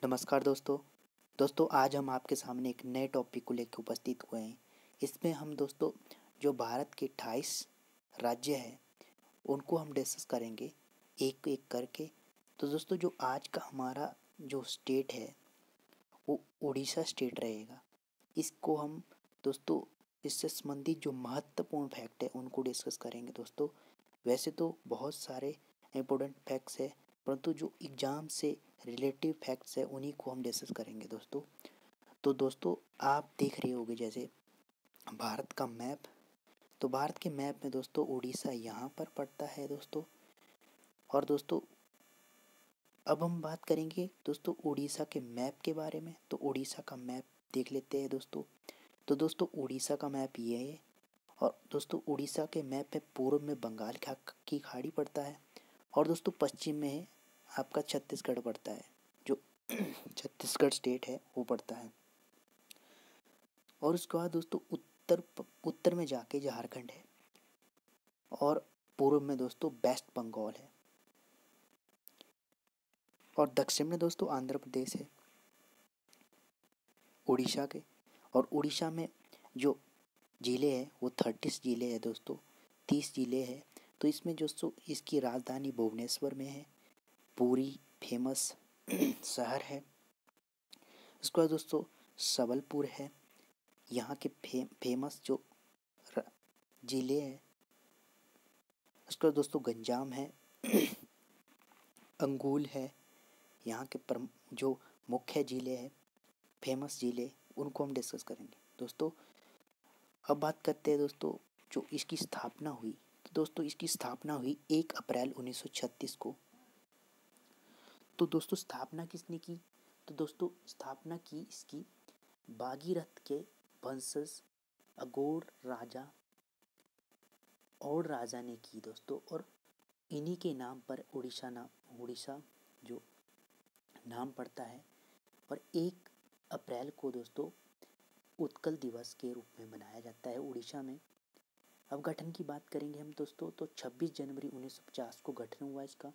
नमस्कार दोस्तों आज हम आपके सामने एक नए टॉपिक को लेकर उपस्थित हुए हैं। इसमें हम दोस्तों जो भारत के 28 राज्य हैं उनको हम डिस्कस करेंगे एक एक करके। तो दोस्तों जो आज का हमारा जो स्टेट है वो उड़ीसा स्टेट रहेगा। इसको हम दोस्तों इससे संबंधित जो महत्वपूर्ण फैक्ट है उनको डिस्कस करेंगे दोस्तों। वैसे तो बहुत सारे इम्पोर्टेंट फैक्ट्स है परंतु जो एग्ज़ाम से रिलेटिव फैक्ट्स है उन्हीं को हम डिस्कस करेंगे दोस्तों। तो दोस्तों आप देख रहे होंगे जैसे भारत का मैप। तो भारत के मैप में दोस्तों उड़ीसा यहाँ पर पड़ता है दोस्तों। और दोस्तों अब हम बात करेंगे दोस्तों उड़ीसा के मैप के बारे में। तो उड़ीसा का मैप देख लेते हैं दोस्तों। तो दोस्तों उड़ीसा का मैप ये है। और दोस्तों उड़ीसा के मैप में पूर्व में बंगाल की खाड़ी पड़ता है और दोस्तों पश्चिम में है आपका छत्तीसगढ़ पड़ता है। जो छत्तीसगढ़ स्टेट है वो पड़ता है। और उसके बाद दोस्तों उत्तर में जाके झारखंड है और पूर्व में दोस्तों वेस्ट बंगाल है और दक्षिण में दोस्तों आंध्र प्रदेश है उड़ीसा के। और उड़ीसा में जो ज़िले हैं वो 30 ज़िले हैं दोस्तों, 30 ज़िले हैं। तो इसमें दोस्तों इसकी राजधानी भुवनेश्वर में है। पूरी फेमस शहर है। उसके बाद दोस्तों सबलपुर है। यहाँ के फेमस जो ज़िले हैं। उसके बाद दोस्तों गंजाम है अंगूल है। यहाँ के जो मुख्य ज़िले हैं फेमस ज़िले उनको हम डिस्कस करेंगे दोस्तों। अब बात करते हैं दोस्तों जो इसकी स्थापना हुई। तो दोस्तों इसकी स्थापना हुई 1 अप्रैल 1936 को। तो दोस्तों स्थापना किसने की? तो दोस्तों स्थापना की इसकी भागीरथ के वंशज अघोर राजा और राजा ने की दोस्तों। और इन्हीं के नाम पर उड़ीसा जो नाम पड़ता है। और 1 अप्रैल को दोस्तों उत्कल दिवस के रूप में मनाया जाता है उड़ीसा में। अब गठन की बात करेंगे हम दोस्तों तो 26 जनवरी 1950 को गठन हुआ इसका।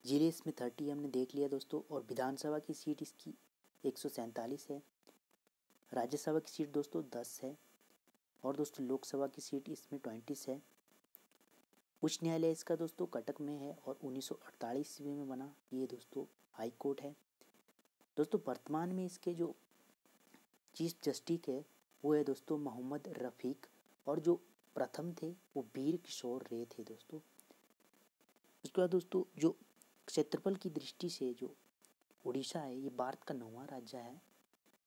जिले इसमें 30 हमने देख लिया दोस्तों। और विधानसभा की सीट इसकी 147 है। राज्यसभा की सीट दोस्तों 10 है। और दोस्तों लोकसभा की सीट इसमें 20 है। उच्च न्यायालय इसका दोस्तों कटक में है और 1948 ईस्वी में बना ये दोस्तों हाई कोर्ट है दोस्तों। वर्तमान में इसके जो चीफ जस्टिस है वो है दोस्तों मोहम्मद रफ़ीक। और जो प्रथम थे वो वीर किशोर रे थे दोस्तों। उसके बाद दोस्तों जो क्षेत्रफल की दृष्टि से जो उड़ीसा है ये भारत का 9वां राज्य है।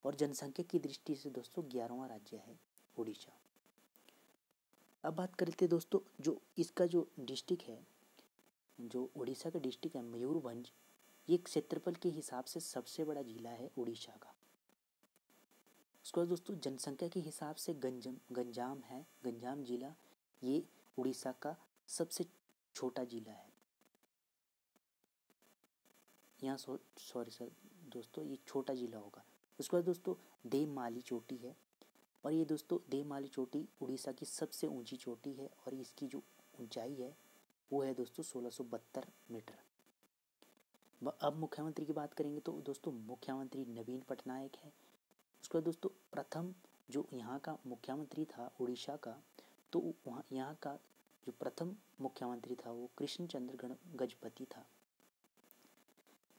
और जनसंख्या की दृष्टि से दोस्तों 11वां राज्य है उड़ीसा। अब बात करते हैं दोस्तों जो इसका जो डिस्ट्रिक्ट है, जो उड़ीसा का डिस्ट्रिक्ट है मयूरभंज, ये क्षेत्रफल के हिसाब से सबसे बड़ा जिला है उड़ीसा का। उसके बाद दोस्तों जनसंख्या के हिसाब से गंजाम है, गंजाम जिला ये उड़ीसा का सबसे छोटा जिला है। यहाँ सॉरी सर दोस्तों ये छोटा जिला होगा। उसके बाद दोस्तों देवमाली चोटी है। और ये दोस्तों देवमाली चोटी उड़ीसा की सबसे ऊंची चोटी है और इसकी जो ऊंचाई है वो है दोस्तों 1672 मीटर। अब मुख्यमंत्री की बात करेंगे तो दोस्तों मुख्यमंत्री नवीन पटनायक है। उसके बाद दोस्तों प्रथम जो यहाँ का मुख्यमंत्री था उड़ीसा का, तो वहाँ यहाँ का जो प्रथम मुख्यमंत्री था वो कृष्णचंद्र गजपति था।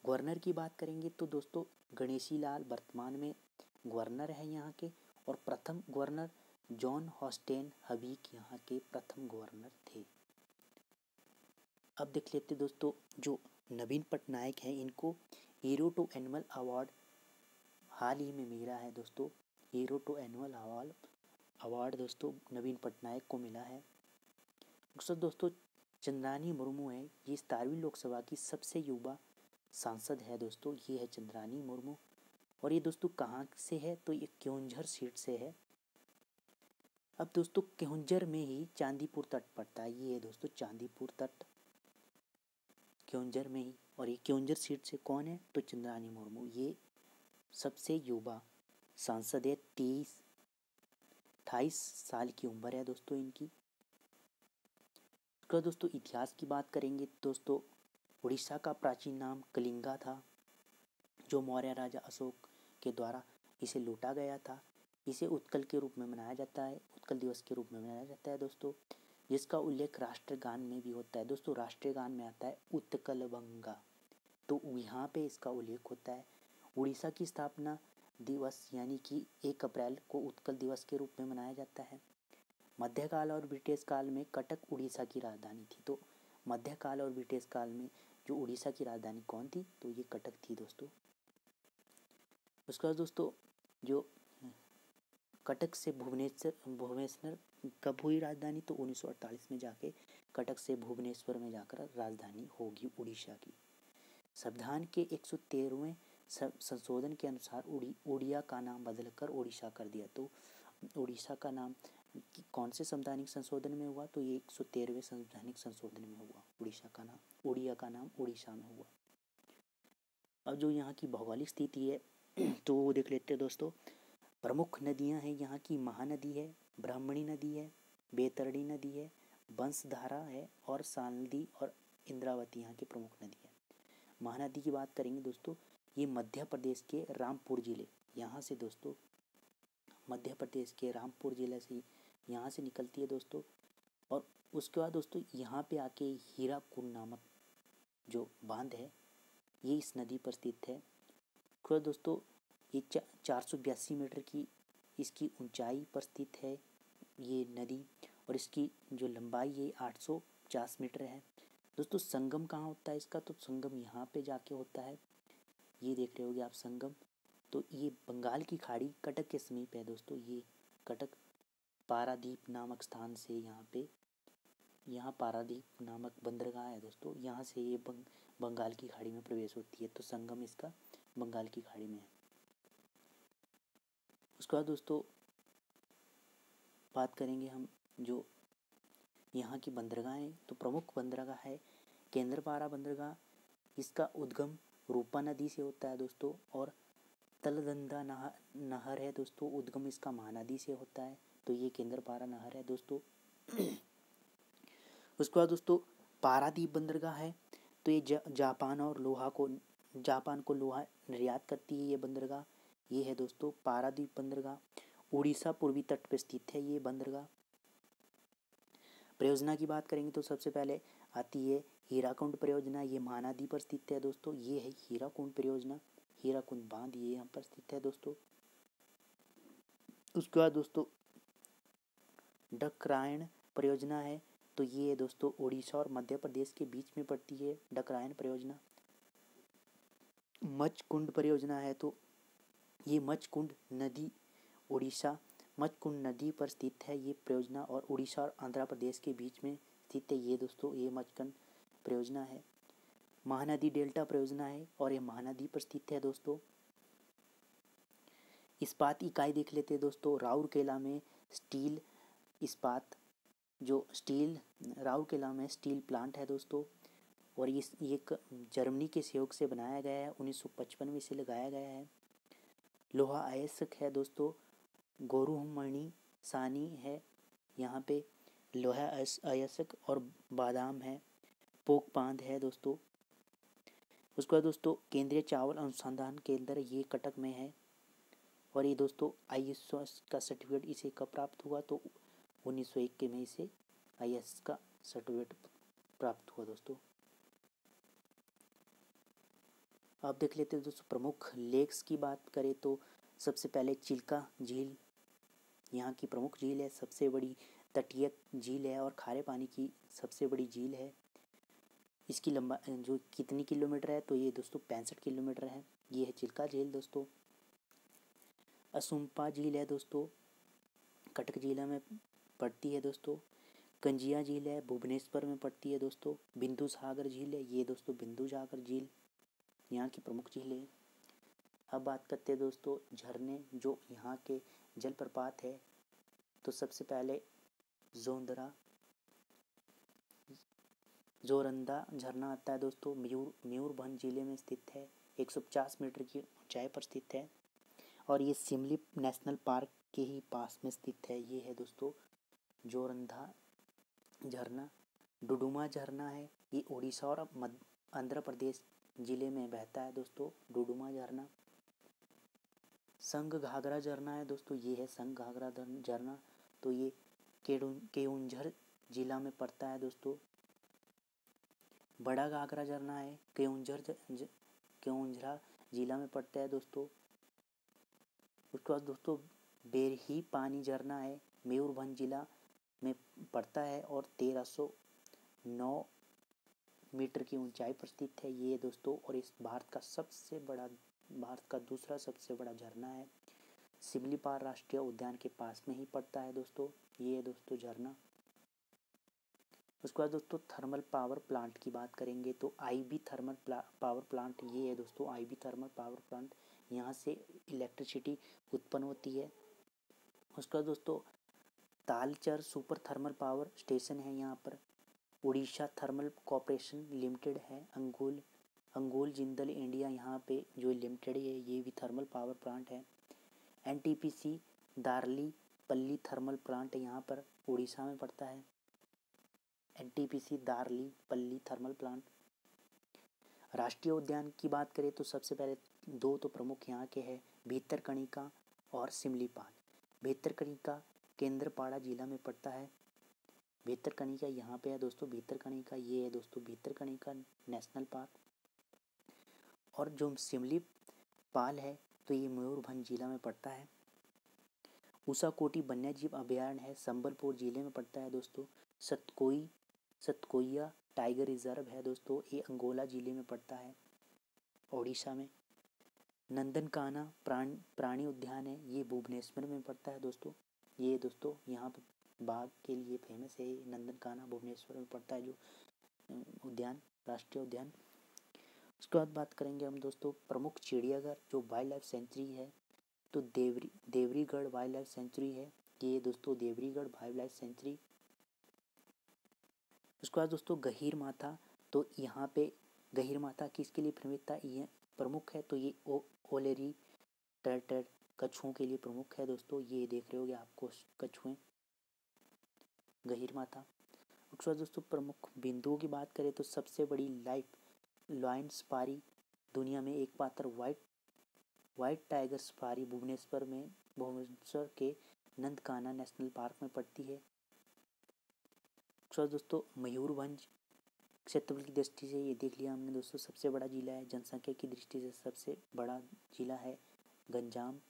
गवर्नर की बात करेंगे तो दोस्तों गणेशी लाल वर्तमान में गवर्नर है यहाँ के। और प्रथम गवर्नर जॉन हॉस्टेन हबीक यहाँ के प्रथम गवर्नर थे। अब देख लेते दोस्तों जो नवीन पटनायक हैं इनको हीरो टू एनुअल अवार्ड हाल ही में मिला है दोस्तों। हीरो टू एनुअल अवार्ड दोस्तों नवीन पटनायक को मिला है। दोस्तों चंद्रानी मुर्मू है, ये 17वीं लोकसभा की सबसे युवा सांसद है दोस्तों। ये है चंद्रानी मुर्मू। और ये दोस्तों कहाँ से है तो ये केओंझर सीट से है। अब दोस्तों केओंझर में ही चांदीपुर तट पड़ता है। ये है दोस्तों चांदीपुर तट केओंझर में ही। और ये केओंझर सीट से कौन है तो चंद्रानी मुर्मू, ये सबसे युवा सांसद है। 28 साल की उम्र है दोस्तों इनकी। दोस्तों इतिहास की बात करेंगे दोस्तों उड़ीसा का प्राचीन नाम कलिंगा था। जो मौर्य राजा अशोक के द्वारा इसे लूटा गया था। इसे उत्कल के रूप में मनाया जाता है, उत्कल दिवस के रूप में मनाया जाता है दोस्तों, जिसका उल्लेख राष्ट्रगान में भी होता है दोस्तों। राष्ट्रीय गान में आता है उत्कल बंगा, तो यहाँ पे इसका उल्लेख होता है। उड़ीसा की स्थापना दिवस यानी कि 1 अप्रैल को उत्कल दिवस के रूप में मनाया जाता है। मध्यकाल और ब्रिटिश काल में कटक उड़ीसा की राजधानी थी। तो मध्यकाल और ब्रिटिश काल में जो उड़ीसा की राजधानी कौन थी, तो ये कटक थी दोस्तों। उसके बाद दोस्तों जो कटक से भुवनेश्वर कब हुई राजधानी, तो 1948 में जाके कटक से भुवनेश्वर में जाकर राजधानी होगी उड़ीसा की। संविधान के 113वें संशोधन के अनुसार उड़िया का नाम बदलकर ओडिशा कर दिया। तो उड़ीसा का नाम कौन से संवैधानिक संशोधन में हुआ, तो ये 113वें संवैधानिक संशोधन में हुआ। उड़ीसा का नाम उड़िया का नाम उड़ीसा में हुआ। अब जो यहाँ की भौगोलिक स्थिति है तो वो देख लेते हैं दोस्तों। प्रमुख नदियाँ हैं यहाँ की, महानदी है, ब्राह्मणी नदी है, बैतरणी नदी है, बंसधारा है और सालंदी और इंद्रावती यहाँ की प्रमुख नदी है। महानदी की बात करेंगे दोस्तों, ये मध्य प्रदेश के रामपुर जिले, यहाँ से दोस्तों मध्य प्रदेश के रामपुर जिले से यहाँ से निकलती है दोस्तों। और उसके बाद दोस्तों यहाँ पे आके हीराकुंड नामक जो बांध है ये इस नदी पर स्थित है। तो दोस्तों ये 482 मीटर की इसकी ऊंचाई पर स्थित है ये नदी, और इसकी जो लंबाई है 850 मीटर है दोस्तों। संगम कहाँ होता है इसका, तो संगम यहाँ पे जाके होता है, ये देख रहे होगे आप संगम। तो ये बंगाल की खाड़ी कटक के समीप है दोस्तों। ये कटक पारादीप नामक स्थान से यहाँ पारादीप नामक बंदरगाह है दोस्तों, यहाँ से ये बंगाल की खाड़ी में प्रवेश होती है। तो संगम इसका बंगाल की खाड़ी में है। उसके बाद दोस्तों बात करेंगे हम जो यहाँ की बंदरगाह हैं, तो प्रमुख बंदरगाह है केंद्रपारा बंदरगाह। इसका उद्गम रूपा नदी से होता है दोस्तों, और तलदंदा नहर है दोस्तों, उद्गम इसका महानदी से होता है। तो ये केंद्रपारा नहर है दोस्तों। उसके बाद दोस्तों पारादीप बंदरगाह है, तो ये जापान को लोहा निर्यात करती है ये बंदरगाह। ये है दोस्तों पारादीप बंदरगाह, उड़ीसा पूर्वी तट पर स्थित है ये बंदरगाह। परियोजना की बात करेंगे तो सबसे पहले आती है हीराकुंड परियोजना, ये महानदी पर स्थित है दोस्तों। ये है हीराकुंड परियोजना, हीराकुंड बांध ये यहाँ पर स्थित है दोस्तों। उसके बाद दोस्तों डकरायण परियोजना है, तो ये दोस्तों उड़ीसा और मध्य प्रदेश के बीच में पड़ती है डकरायण परियोजना। मचकुंड परियोजना है, तो ये मचकुंड नदी उड़ीसा मचकुंड नदी पर स्थित है ये परियोजना, और उड़ीसा और आंध्र प्रदेश के बीच में स्थित है ये दोस्तों, ये मचकुंड परियोजना है। महानदी डेल्टा परियोजना है, और ये महानदी पर स्थित है दोस्तों। इस्पात इकाई देख लेते हैं दोस्तों। राउरकेला में स्टील इस्पात जो स्टील राउरकेला में स्टील प्लांट है दोस्तों, और ये एक जर्मनी के सहयोग से बनाया गया है, 1955 में इसे लगाया गया है। लोहा अयस्क है दोस्तों, गोरुमणि सानी है यहाँ पे लोहा अयस्क, और बादाम है, पोक बांध है दोस्तों। उसके बाद दोस्तों केंद्रीय चावल अनुसंधान केंद्र ये कटक में है, और ये दोस्तों ISO का सर्टिफिकेट इसे कब प्राप्त हुआ, तो 1901 में इसे ISO का सर्टिफिकेट प्राप्त हुआ दोस्तों। अब देख लेते हैं दोस्तों प्रमुख लेक्स की बात करें तो सबसे पहले चिल्का झील यहाँ की प्रमुख झील है, सबसे बड़ी तटीय झील है और खारे पानी की सबसे बड़ी झील है। इसकी लंबाई जो कितनी किलोमीटर है, तो ये दोस्तों 65 किलोमीटर है। ये है चिल्का झील दोस्तों। असुम्पा झील है दोस्तों, कटक जिला में पड़ती है दोस्तों। कंजिया झील है, भुवनेश्वर में पड़ती है दोस्तों। बिंदु सागर झील है, ये दोस्तों बिंदु सागर झील यहाँ की प्रमुख झील है। अब बात करते हैं दोस्तों झरने जो यहाँ के जलप्रपात है, तो सबसे पहले जोरंदा झरना आता है दोस्तों, मयूरभंज जिले में स्थित है, 150 मीटर की ऊंचाई पर स्थित है, और ये शिमली नेशनल पार्क के ही पास में स्थित है। ये है दोस्तों जोरंदा झरना। डुडुमा झरना है, ये उड़ीसा और आंध्र प्रदेश जिले में बहता है दोस्तों डुडुमा झरना। संग घाघरा झरना है दोस्तों, ये है संग घाघरा झरना, तो ये केउंझर जिला में पड़ता है दोस्तों। बड़ा घाघरा झरना है केउंझरा जिला में पड़ता है दोस्तों। उसके बाद दोस्तों बेरही पानी झरना है, मयूरभंज जिला में पड़ता है और 1309 मीटर की ऊंचाई पर स्थित है ये दोस्तों। और इस भारत का दूसरा सबसे बड़ा झरना है। सिमलीपाल राष्ट्रीय उद्यान के पास में ही पड़ता है दोस्तों ये दोस्तों झरना। उसके बाद दोस्तों थर्मल पावर प्लांट की बात करेंगे तो आईबी थर्मल पावर प्लांट ये है दोस्तों, आईबी थर्मल पावर प्लांट, यहाँ से इलेक्ट्रिसिटी उत्पन्न होती है। उसके बाद दोस्तों Talcher super thermal power station है यहाँ पर। उड़ीसा थर्मल कॉर्पोरेशन लिमिटेड है, अंगोल जिंदल इंडिया यहाँ पे जो लिमिटेड है ये भी थर्मल पावर प्लांट है। एनटीपीसी दार्ली पल्ली थर्मल प्लांट यहाँ पर उड़ीसा में पड़ता है, एनटीपीसी दार्ली पल्ली थर्मल प्लांट। राष्ट्रीय उद्यान की बात करें तो सबसे पहले दो तो प्रमुख यहाँ के हैं, भीतरकनिका और सिमलीपाल। भीतरकनिका केंद्रपाड़ा जिला में पड़ता है। भीतरकनिका यहाँ पे है दोस्तों, भीतरकनिका ये है दोस्तों भीतरकनिका नेशनल पार्क। और जो सिमलीपाल है तो ये मयूरभंज जिला में पड़ता है। ऊषाकोटी वन्यजीव अभयारण्य है, संबलपुर जिले में पड़ता है दोस्तों। सतकोइया टाइगर रिजर्व है दोस्तों, ये अंगोला जिले में पड़ता है ओडिशा में। नंदनकाना प्राणी उद्यान है, ये भुवनेश्वर में पड़ता है दोस्तों। ये दोस्तों यहाँ पर बाघ के लिए फेमस है, नंदनकाना भुवनेश्वर में पड़ता है जो उद्यान, राष्ट्रीय उद्यान। उसके बाद बात करेंगे हम दोस्तों प्रमुख चिड़ियाघर जो वाइल्ड लाइफ सेंचुरी है तो देवरीगढ़ वाइल्ड लाइफ सेंचुरी है ये दोस्तों, देवरीगढ़ वाइल्ड लाइफ सेंचुरी। उसके बाद दोस्तों गहीर माथा, तो यहाँ पे गहीर माथा किसके लिए प्रमुख है तो ये ओलेरी टर्टल कछुओं के लिए प्रमुख है दोस्तों, ये देख रहे होगे आपको कछुएं गहीर माथा। उसके बाद दोस्तों प्रमुख बिंदुओं की बात करें तो सबसे बड़ी लायन सफारी दुनिया में एक पात्र व्हाइट टाइगर सफारी भुवनेश्वर के नंदकाना नेशनल पार्क में पड़ती है। दोस्तों मयूरभंज क्षेत्रफल की दृष्टि से ये देख लिया हमने दोस्तों, सबसे बड़ा जिला है, जनसंख्या की दृष्टि से सबसे बड़ा जिला है गंजाम।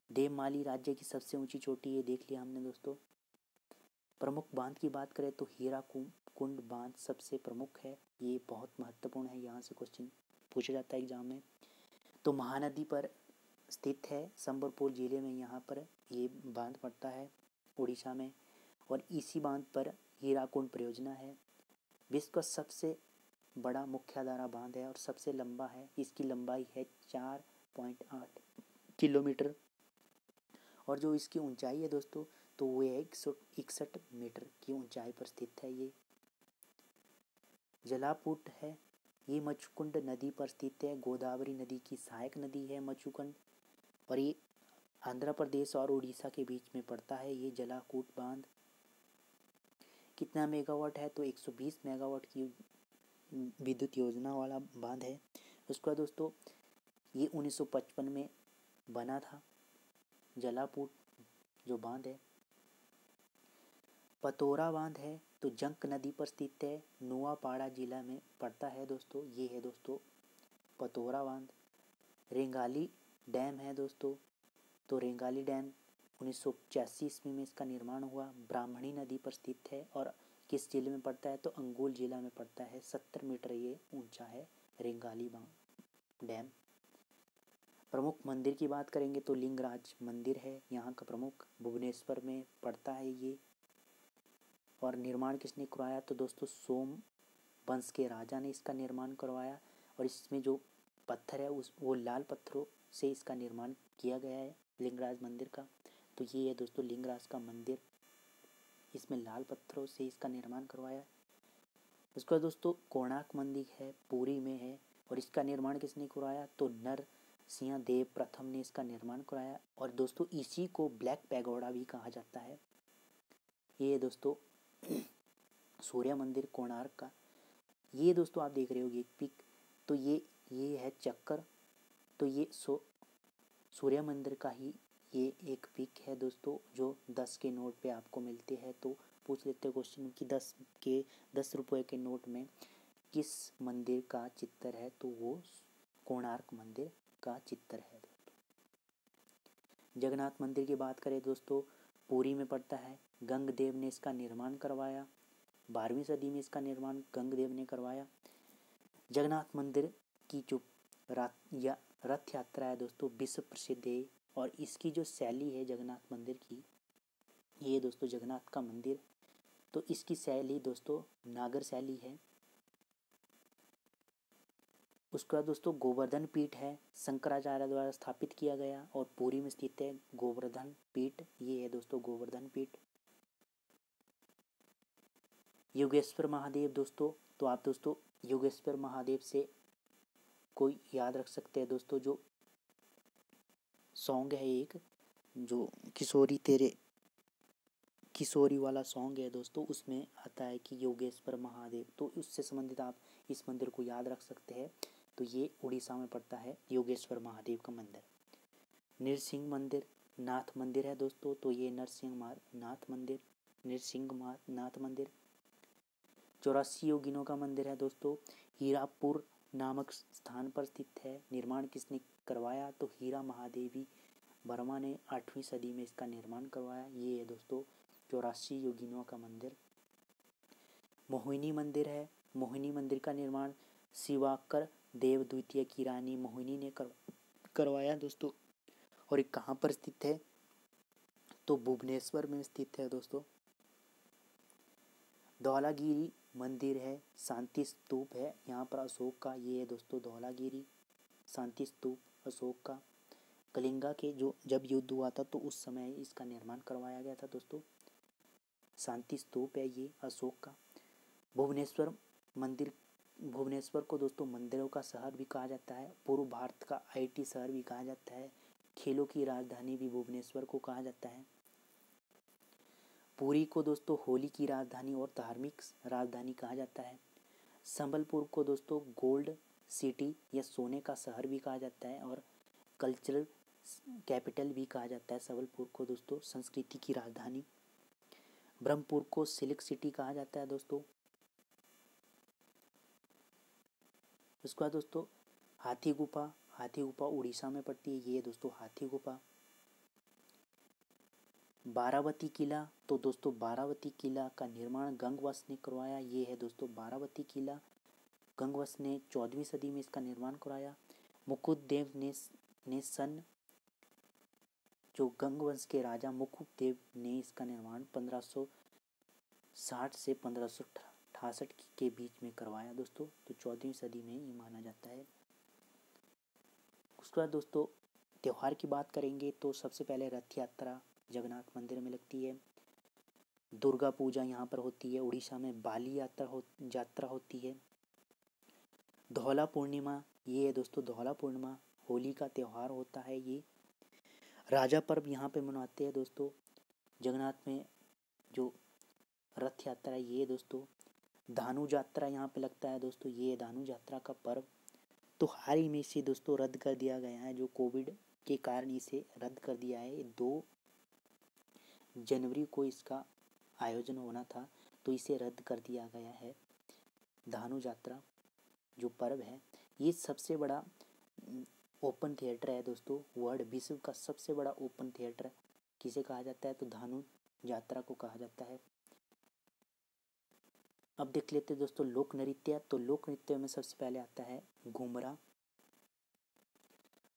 देवमाली राज्य की सबसे ऊंची चोटी ये देख लिया हमने दोस्तों। प्रमुख बांध की बात करें तो हीराकुंड बांध सबसे प्रमुख है, ये बहुत महत्वपूर्ण है, यहाँ से क्वेश्चन पूछा जाता है एग्जाम में। तो महानदी पर स्थित है, संबलपुर जिले में यहाँ पर ये बांध पड़ता है उड़ीसा में। और इसी बांध पर हीराकुंड परियोजना है, विश्व का सबसे बड़ा मुख्यधारा बांध है और सबसे लंबा है, इसकी लंबाई है 4.8 किलोमीटर। और जो इसकी ऊंचाई है दोस्तों तो वो 161 मीटर की ऊंचाई पर स्थित है। ये जलापुट है, ये मचुकुंड नदी पर स्थित है, गोदावरी नदी की सहायक नदी है मचुकुंड, और ये आंध्र प्रदेश और उड़ीसा के बीच में पड़ता है ये जलाकूट बांध। कितना मेगावाट है तो 120 मेगावाट की विद्युत योजना वाला बांध है। उसके बाद दोस्तों ये 1955 में बना था जलापुट जो बांध है। पतोरा बांध है तो जंक नदी पर स्थित है, नुआपाड़ा जिला में पड़ता है दोस्तों, ये है दोस्तों पतोरा बांध। रेंगाली डैम है दोस्तों, तो रेंगाली डैम 1985 ईस्वी में इसका निर्माण हुआ, ब्राह्मणी नदी पर स्थित है और किस जिले में पड़ता है तो अंगोल जिला में पड़ता है। 70 मीटर ये ऊंचा है रेंगाली डैम। प्रमुख मंदिर की बात करेंगे तो लिंगराज मंदिर है यहाँ का प्रमुख, भुवनेश्वर में पड़ता है ये। और निर्माण किसने करवाया तो दोस्तों सोम वंश के राजा ने इसका निर्माण करवाया। और इसमें जो पत्थर है वो लाल पत्थरों से इसका निर्माण किया गया है लिंगराज मंदिर का। तो ये है दोस्तों लिंगराज का मंदिर, इसमें लाल पत्थरों से इसका निर्माण करवाया। उसके बाद दोस्तों कोणार्क मंदिर है, पुरी में है, और इसका निर्माण किसने करवाया तो नरसिंह देव प्रथम ने इसका निर्माण कराया। और दोस्तों इसी को ब्लैक पैगोडा भी कहा जाता है। ये दोस्तों सूर्य मंदिर कोणार्क का, ये दोस्तों आप देख रहे होगे एक पिक, तो ये है चक्कर। तो ये सूर्य मंदिर का ही ये एक पिक है दोस्तों, जो 10 के नोट पे आपको मिलते हैं। तो पूछ लेते हैं क्वेश्चन कि 10 रुपये के नोट में किस मंदिर का चित्र है, तो वो कोणार्क मंदिर का चित्र है। जगन्नाथ मंदिर की बात करें दोस्तों, पुरी में पड़ता है। गंगदेव ने इसका निर्माण करवाया, 12वीं सदी में इसका निर्माण गंगदेव ने करवाया। जगन्नाथ मंदिर की जो रथ यात्रा है दोस्तों, विश्व प्रसिद्ध है। और इसकी जो शैली है जगन्नाथ मंदिर की, ये दोस्तों जगन्नाथ का मंदिर, तो इसकी शैली दोस्तों नागर शैली है। उसके बाद दोस्तों गोवर्धन पीठ है, शंकराचार्य द्वारा स्थापित किया गया और पुरी में स्थित है गोवर्धन पीठ। ये है दोस्तों गोवर्धन पीठ। योगेश्वर महादेव दोस्तों, तो आप दोस्तों योगेश्वर महादेव से कोई याद रख सकते हैं दोस्तों, जो सॉन्ग है एक, जो किशोरी वाला सॉन्ग है दोस्तों, उसमें आता है कि योगेश्वर महादेव, तो उससे संबंधित आप इस मंदिर को याद रख सकते हैं। तो ये उड़ीसा में पड़ता है योगेश्वर महादेव का मंदिर। नृसिंह मंदिर नाथ मंदिर है दोस्तों, तो ये नृसिंह नाथ मंदिर 84 योगिनों का मंदिर है दोस्तों। हीरापुर नामक स्थान पर स्थित है। निर्माण किसने करवाया, तो हीरा महादेवी वर्मा ने 8वीं सदी में इसका निर्माण करवाया। ये है दोस्तों 84 योगिनों का मंदिर। मोहिनी मंदिर है, मोहिनी मंदिर का निर्माण शिवाकर देव द्वितीय की रानी मोहिनी ने करवाया दोस्तों। और ये कहाँ पर स्थित है, तो भुवनेश्वर में स्थित है दोस्तों। धौलागिरी मंदिर है, शांति स्तूप है यहाँ पर अशोक का। ये है दोस्तों धौलागिरी शांति स्तूप अशोक का। कलिंगा के जो जब युद्ध हुआ था तो उस समय इसका निर्माण करवाया गया था दोस्तों। शांति स्तूप है ये अशोक का। भुवनेश्वर मंदिर, भुवनेश्वर को दोस्तों मंदिरों का शहर भी कहा जाता है, पूर्व भारत का IT शहर भी कहा जाता है, खेलों की राजधानी भी भुवनेश्वर को कहा जाता है। पुरी को दोस्तों होली की राजधानी और धार्मिक राजधानी कहा जाता है। संबलपुर को दोस्तों गोल्ड सिटी या सोने का शहर भी कहा जाता है और कल्चरल कैपिटल भी कहा जाता है। संबलपुर को दोस्तों संस्कृति की राजधानी। ब्रह्मपुर को सिल्क सिटी कहा जाता है दोस्तों। उसके बाद दोस्तों हाथी गुफा उड़ीसा में पड़ती है। ये दोस्तों हाथी गुफा। बारावती किला, तो दोस्तों बारावती किला का निर्माण गंगवश ने करवाया। ये है दोस्तों बारावती किला, गंगवश ने 14वीं सदी में इसका निर्माण कराया। मुकुटदेव ने सन जो गंगवंश के राजा मुकुटदेव ने इसका निर्माण 1560 से 1568 के बीच में करवाया दोस्तों। तो 14वीं सदी में ये माना जाता है। उसके बाद दोस्तों त्यौहार की बात करेंगे तो सबसे पहले रथ यात्रा जगन्नाथ मंदिर में लगती है। दुर्गा पूजा यहाँ पर होती है। उड़ीसा में बाली यात्रा होती है। धौला पूर्णिमा, ये है दोस्तों धौला पूर्णिमा होली का त्यौहार होता है। ये राजा पर्व यहाँ पे मनाते हैं दोस्तों। जगन्नाथ में जो रथ यात्रा है ये दोस्तों। धानु यात्रा यहाँ पे लगता है दोस्तों, ये धानु यात्रा का पर्व। तो हाल ही में इसे दोस्तों रद्द कर दिया गया है, जो कोविड के कारण इसे रद्द कर दिया है। 2 जनवरी को इसका आयोजन होना था, तो इसे रद्द कर दिया गया है। धानु यात्रा जो पर्व है, ये सबसे बड़ा ओपन थिएटर है दोस्तों। वर्ल्ड विश्व का सबसे बड़ा ओपन थिएटर किसे कहा जाता है, तो धानु यात्रा को कहा जाता है। अब देख लेते हैं दोस्तों लोक नृत्य। तो लोक नृत्य में सबसे पहले आता है घुमरा,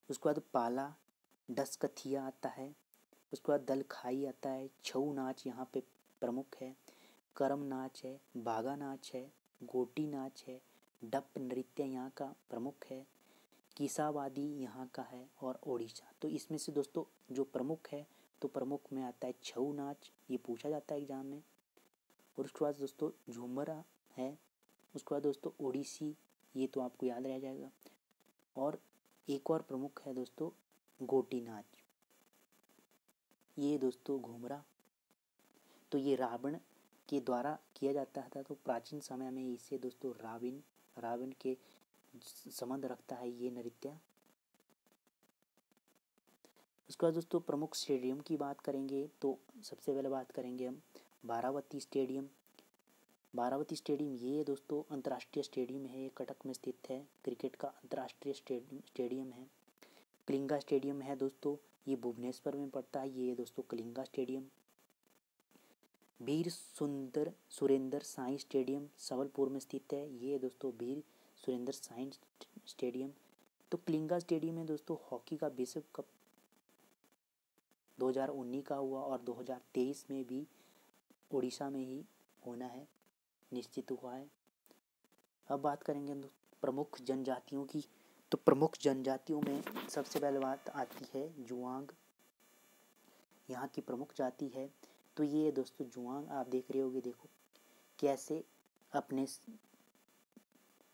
उसके बाद पाला, डसकथिया आता है, उसके बाद दलखाई आता है, छऊ नाच यहाँ पे प्रमुख है, करम नाच है, बागा नाच है, गोटी नाच है, डप नृत्य यहाँ का प्रमुख है, किसावादी यहाँ का है और ओडिशा। तो इसमें से दोस्तों जो प्रमुख है, तो प्रमुख में आता है छऊ नाच, ये पूछा जाता है एग्जाम में। और उसके बाद दोस्तों झूमरा है। उसके बाद दोस्तों ओडिसी, ये तो आपको याद रह जाएगा। और एक और प्रमुख है दोस्तों गोटी नाच, ये दोस्तों घूमरा। तो ये रावण के द्वारा किया जाता था, तो प्राचीन समय में इसे दोस्तों रावण के संबंध रखता है ये नृत्य। उसके बाद दोस्तों प्रमुख स्टेडियम की बात करेंगे तो सबसे पहले बात करेंगे हम बारावती स्टेडियम। बारावती स्टेडियम ये दोस्तों अंतर्राष्ट्रीय स्टेडियम है, ये कटक में स्थित है, क्रिकेट का अंतर्राष्ट्रीय स्टेडियम है। कलिंगा स्टेडियम है दोस्तों, ये भुवनेश्वर में पड़ता है, ये दोस्तों कलिंगा स्टेडियम। वीर सुरेंद्र साई स्टेडियम सबलपुर में स्थित है, ये दोस्तों वीर सुरेंद्र साई स्टेडियम। तो कलिंगा स्टेडियम में दोस्तों हॉकी का विश्व कप 2019 का हुआ और 2023 में भी उड़ीसा में ही होना है, निश्चित हुआ है। अब बात करेंगे प्रमुख जनजातियों की। तो प्रमुख जनजातियों में सबसे पहले बात आती है जुआंग, यहाँ की प्रमुख जाति है। तो ये दोस्तों जुआंग आप देख रहे होगे, देखो कैसे अपने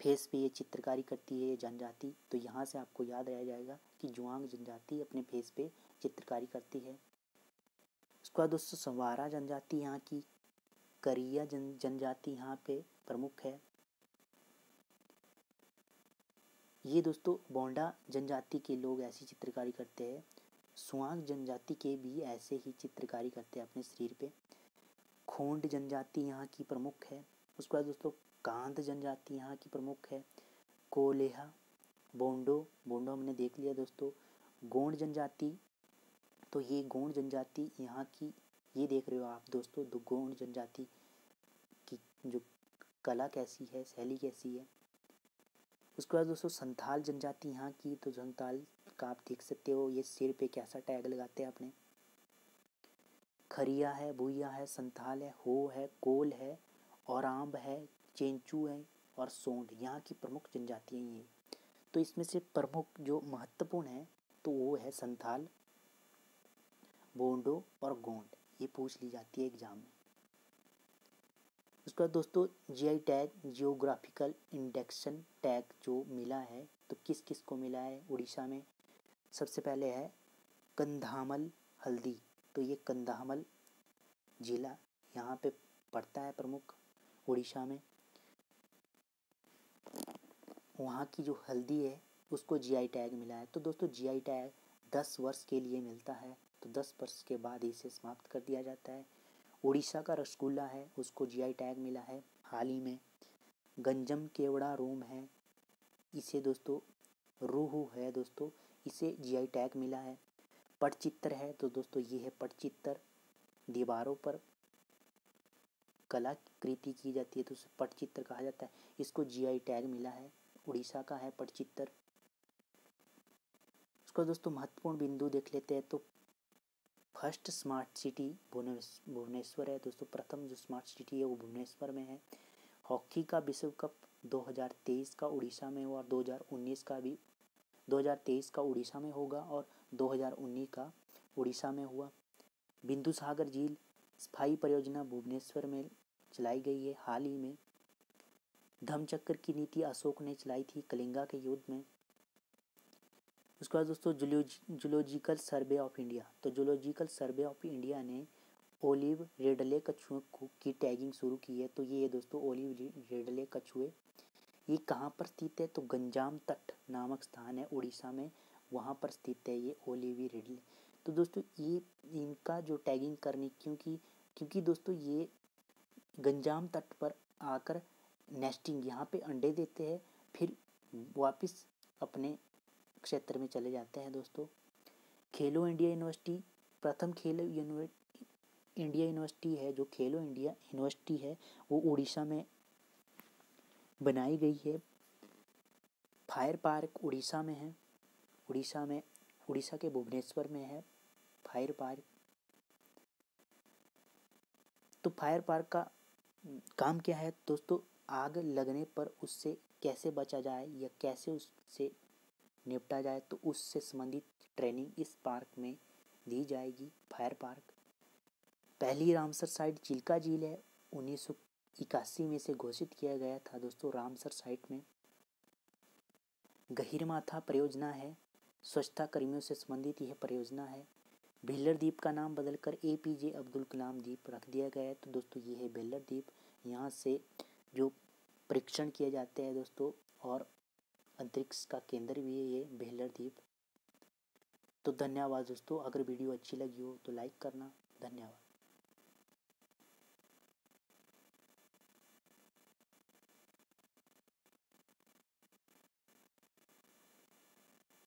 फेस पे ये चित्रकारी करती है ये जनजाति। तो यहाँ से आपको याद रह जाएगा कि जुआंग जनजाति अपने फेस पे चित्रकारी करती है। उसके बाद दोस्तों संवारा जनजाति यहाँ की, करिया जनजाति यहाँ पे प्रमुख है। ये दोस्तों बोंडा जनजाति के लोग ऐसी चित्रकारी करते हैं। स्वांग जनजाति के भी ऐसे ही चित्रकारी करते हैं अपने शरीर पे। खोंड जनजाति यहाँ की प्रमुख है। उसके बाद दोस्तों कांध जनजाति यहाँ की प्रमुख है। कोलेहा, बोंडो हमने देख लिया दोस्तों। गोंड जनजाति, तो ये गोंड जनजाति यहाँ की, ये देख रहे हो आप दोस्तों गोंड जनजाति की जो कला कैसी है, शैली कैसी है। उसके बाद दोस्तों संथाल जनजाति यहाँ की, तो संथाल का आप देख सकते हो ये सिर पे कैसा टैग लगाते हैं अपने। खरिया है, भूया है, संथाल है, हो है, कोल है, औरांब है, चेंचू है और सोंड यहाँ की प्रमुख जनजातियाँ ये। तो इसमें से प्रमुख जो महत्वपूर्ण है तो वो है संथाल, बोंडो और गोंड, ये पूछ ली जाती है एग्जाम में। उसके बाद दोस्तों GI tag, geographical induction tag जो मिला है, तो किस किस को मिला है उड़ीसा में। सबसे पहले है कंधामल हल्दी, तो ये कंधामल जिला यहाँ पे पड़ता है प्रमुख उड़ीसा में। वहाँ की जो हल्दी है उसको जीआई टैग मिला है। तो दोस्तों जीआई टैग 10 वर्ष के लिए मिलता है, तो 10 वर्ष के बाद इसे समाप्त कर दिया जाता है। उड़ीसा का रसगुल्ला है, उसको जीआई टैग मिला है हाल ही में। गंजम केवड़ा रोम है, इसे दोस्तों रूहू है दोस्तों, इसे जीआई टैग मिला है। पटचित्र है, तो दोस्तों ये है पटचित्र, दीवारों पर कलाकृति की जाती है तो उसे पटचित्र कहा जाता है, इसको जीआई टैग मिला है, उड़ीसा का है पटचित्र। उसका दोस्तों महत्वपूर्ण बिंदु देख लेते हैं। तो फर्स्ट स्मार्ट सिटी भुवनेश्वर है दोस्तों, प्रथम जो स्मार्ट सिटी है वो भुवनेश्वर में है। हॉकी का विश्व कप 2023 का उड़ीसा में हुआ और 2019 का भी 2023 का उड़ीसा में होगा और 2019 का उड़ीसा में हुआ। बिंदु सागर झील सफाई परियोजना भुवनेश्वर में चलाई गई है हाल ही में। धम्मचक्र की नीति अशोक ने चलाई थी कलिंगा के युद्ध में। उसके बाद दोस्तों जूलॉजिकल सर्वे ऑफ इंडिया, तो जूलॉजिकल सर्वे ऑफ इंडिया ने ओलिव रिडले कछुए की टैगिंग शुरू की है। तो ये दोस्तों ओलिव रिडले कछुए ये कहाँ पर स्थित है, तो गंजाम तट नामक स्थान है उड़ीसा में, वहाँ पर स्थित है ये ओलिव रिडले। तो दोस्तों ये इनका जो टैगिंग करने क्योंकि दोस्तों ये गंजाम तट पर आकर नेस्टिंग यहाँ पे अंडे देते हैं, फिर वापस अपने क्षेत्र में चले जाते हैं दोस्तों। खेलो इंडिया यूनिवर्सिटी प्रथम खेलो इंडिया यूनिवर्सिटी है, जो खेलो इंडिया यूनिवर्सिटी है वो उड़ीसा में बनाई गई है। फायर पार्क उड़ीसा में है, उड़ीसा के भुवनेश्वर में है फायर पार्क। तो फायर पार्क का काम क्या है दोस्तों, आग लगने पर उससे कैसे बचा जाए या कैसे उससे निपटा जाए, तो उससे संबंधित ट्रेनिंग इस पार्क में दी जाएगी। फायर पार्क पहली रामसर साइट चिल्का झील है, 1981 में से घोषित किया गया था दोस्तों रामसर साइट में। गहिरमाथा परियोजना है, स्वच्छता कर्मियों से संबंधित यह परियोजना है। बेल्लर द्वीप का नाम बदलकर APJ अब्दुल कलाम द्वीप रख दिया गया है। तो दोस्तों ये है बेल्लर द्वीप, यहाँ से जो परीक्षण किए जाते हैं दोस्तों और अंतरिक्ष का केंद्र भी है ये व्हीलर द्वीप। तो धन्यवाद दोस्तों, अगर वीडियो अच्छी लगी हो तो लाइक करना। धन्यवाद।